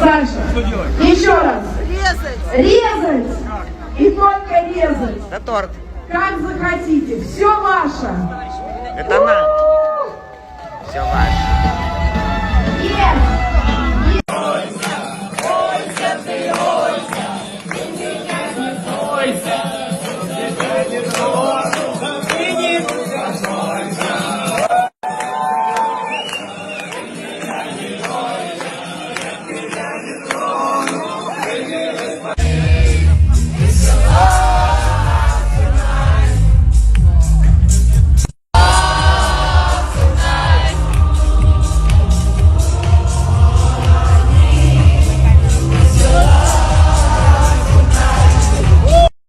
Саша, еще раз. Резать. И только резать. Да торт. Как захотите. Все ваше. Это на. Все ваше.